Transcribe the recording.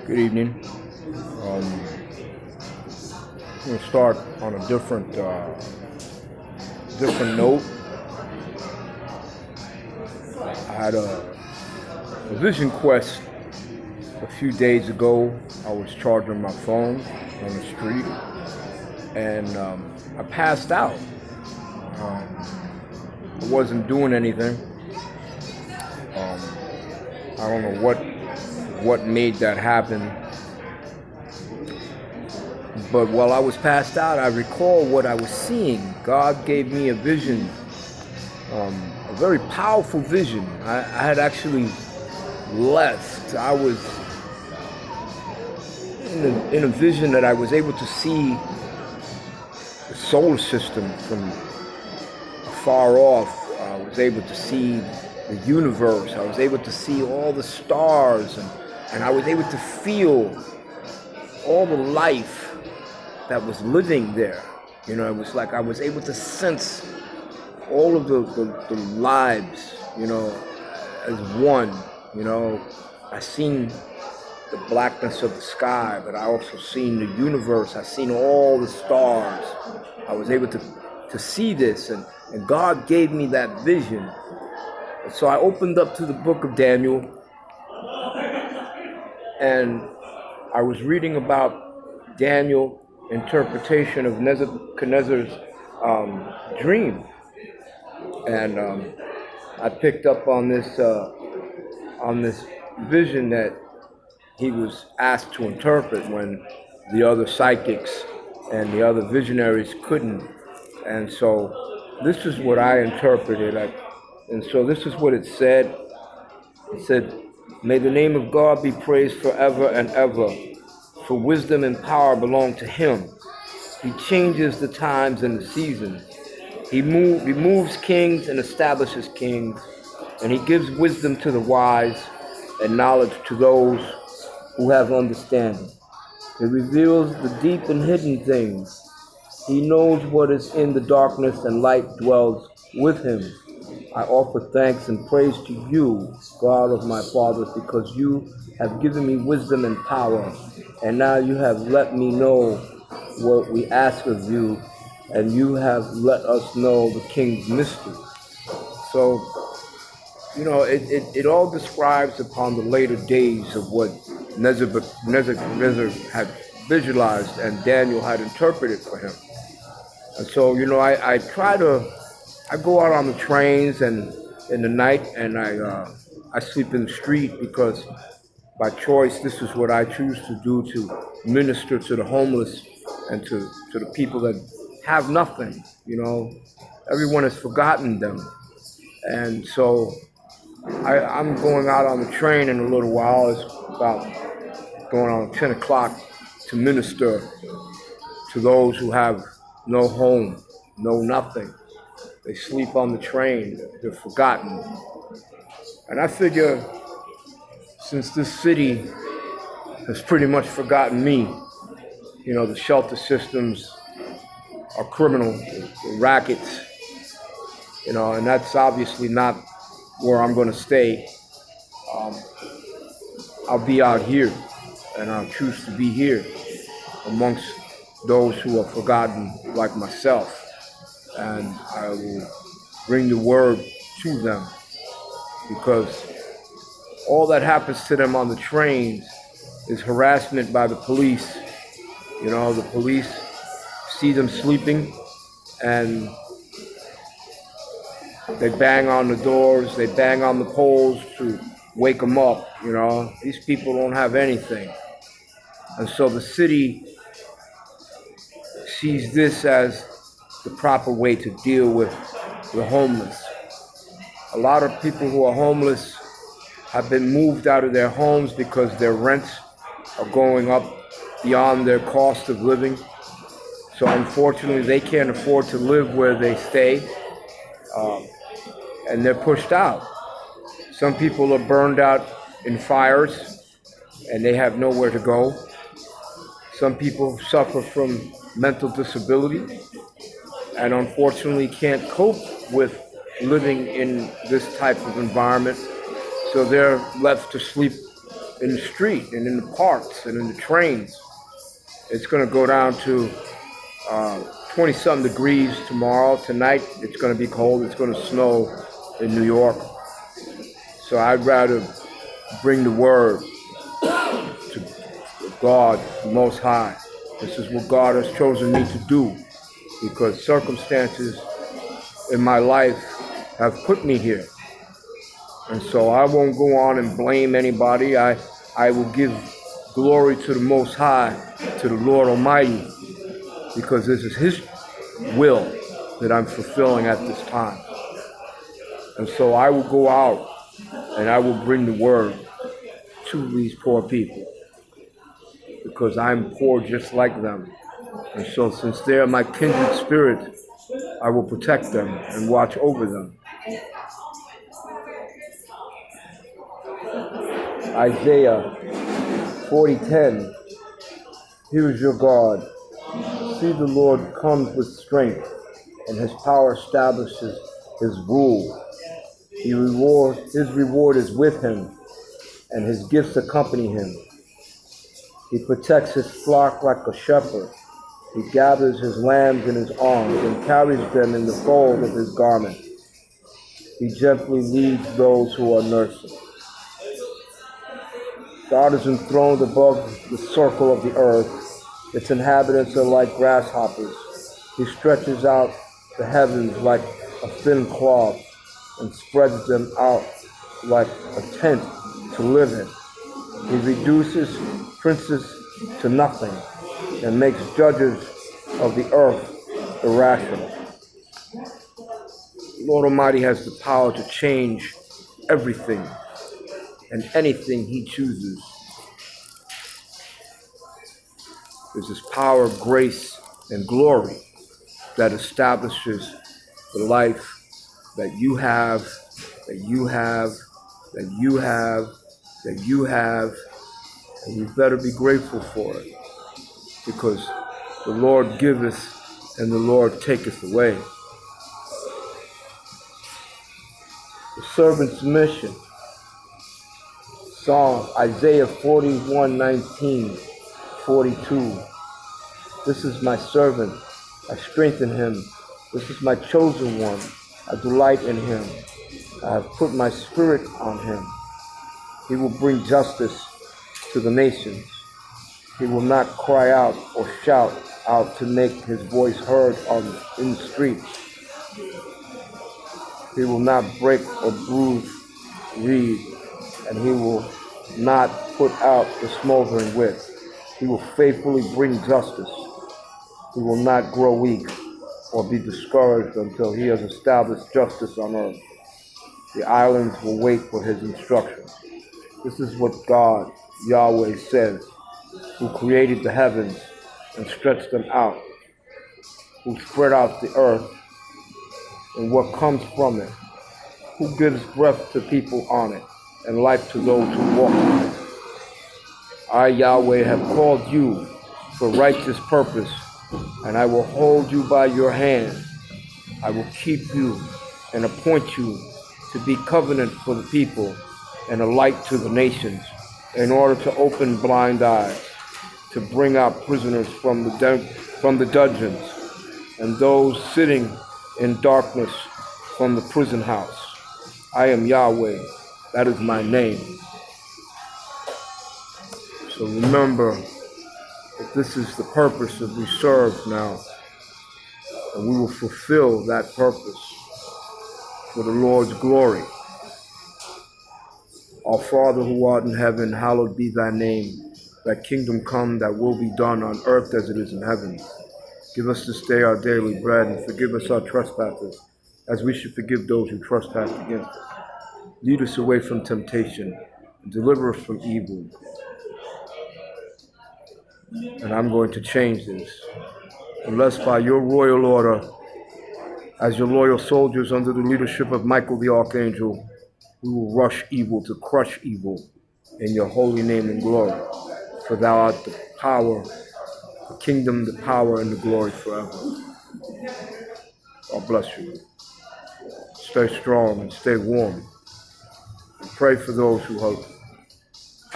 Good evening. Um, I'm going to start on a different note. I had a vision quest a few days ago. I was charging my phone on the street, and I passed out. I wasn't doing anything. Um, I don't know what made that happen. But while I was passed out, I recall what I was seeing. God gave me a vision, a very powerful vision. I had actually left. I was in a vision that I was able to see the solar system from far off. I was able to see the universe. I was able to see all the stars, and I was able to feel all the life that was living there. You know, it was like I was able to sense all of the lives, as one. I seen the blackness of the sky, but I also seen the universe. I seen all the stars. I was able to see this, and God gave me that vision. And so I opened up to the book of Daniel, and I was reading about Daniel's interpretation of Nebuchadnezzar's dream, and I picked up on this vision that he was asked to interpret when the other psychics and the other visionaries couldn't. And so this is what I interpreted. And so this is what it said. It said, "May the name of God be praised forever and ever, for wisdom and power belong to him. He changes the times and the seasons. He removes kings and establishes kings, and he gives wisdom to the wise and knowledge to those who have understanding. He reveals the deep and hidden things. He knows what is in the darkness, and light dwells with him. I offer thanks and praise to you, God of my fathers, because you have given me wisdom and power, and now you have let me know what we ask of you, and you have let us know the king's mystery." So, it all describes upon the later days of what Nebuchadnezzar had visualized and Daniel had interpreted for him. And so, I go out on the trains and in the night, and I sleep in the street because by choice, this is what I choose to do, to minister to the homeless and to the people that have nothing. Everyone has forgotten them. And so I'm going out on the train in a little while. It's about going on 10 o'clock to minister to those who have no home, no nothing. They sleep on the train. They're forgotten. And I figure since this city has pretty much forgotten me, the shelter systems are criminal, the rackets, and that's obviously not where I'm going to stay. I'll be out here, and I'll choose to be here amongst those who are forgotten like myself. And I will bring the word to them, because all that happens to them on the trains is harassment by the police. The police see them sleeping, and they bang on the doors, they bang on the poles to wake them up. These people don't have anything. And so the city sees this as the proper way to deal with the homeless. A lot of people who are homeless have been moved out of their homes because their rents are going up beyond their cost of living. So unfortunately, they can't afford to live where they stay, and they're pushed out. Some people are burned out in fires, and they have nowhere to go. Some people suffer from mental disability and unfortunately can't cope with living in this type of environment. So they're left to sleep in the street and in the parks and in the trains. It's going to go down to 20-something degrees tomorrow. Tonight, it's going to be cold. It's going to snow in New York. So I'd rather bring the word to God, the Most High. This is what God has chosen me to do, because circumstances in my life have put me here. And so I won't go on and blame anybody. I will give glory to the Most High, to the Lord Almighty, because this is His will that I'm fulfilling at this time. And so I will go out and I will bring the word to these poor people, because I'm poor just like them. And so since they are my kindred spirit, I will protect them and watch over them. Isaiah 40:10. Here is your God. See, the Lord comes with strength, and His power establishes His rule. His reward is with Him, and His gifts accompany Him. He protects His flock like a shepherd. He gathers His lambs in His arms and carries them in the fold of His garment. He gently leads those who are nursing. God is enthroned above the circle of the earth. Its inhabitants are like grasshoppers. He stretches out the heavens like a thin cloth and spreads them out like a tent to live in. He reduces princes to nothing and makes judges of the earth irrational. The Lord Almighty has the power to change everything and anything He chooses. There's this power, grace, and glory that establishes the life that you have, that you have, that you have, that you have, and you better be grateful for it, because the Lord giveth and the Lord taketh away. The servant's mission. Psalm Isaiah 41:19, 42. This is my servant, I strengthen him. This is my chosen one, I delight in him. I have put my spirit on him. He will bring justice to the nations. He will not cry out or shout out to make his voice heard in the streets. He will not break or bruise reed, and he will not put out the smoldering wick. He will faithfully bring justice. He will not grow weak or be discouraged until he has established justice on earth. The islands will wait for his instructions. This is what God, Yahweh, says, who created the heavens and stretched them out, who spread out the earth and what comes from it, who gives breath to people on it and life to those who walk on it. I, Yahweh, have called you for righteous purpose, and I will hold you by your hand. I will keep you and appoint you to be covenant for the people and a light to the nations, in order to open blind eyes, to bring out prisoners from the dungeons, and those sitting in darkness from the prison house. I am Yahweh, that is my name. So remember that this is the purpose that we serve now, and we will fulfill that purpose for the Lord's glory. Our Father who art in heaven, hallowed be thy name. Thy kingdom come, thy will be done on earth as it is in heaven. Give us this day our daily bread, and forgive us our trespasses, as we should forgive those who trespass against us. Lead us away from temptation, and deliver us from evil. And I'm going to change this. Unless by your royal order, as your loyal soldiers under the leadership of Michael the Archangel, we will rush evil to crush evil in your holy name and glory. For thou art the power, the kingdom, the power, and the glory forever. God bless you. Stay strong and stay warm. And pray for those who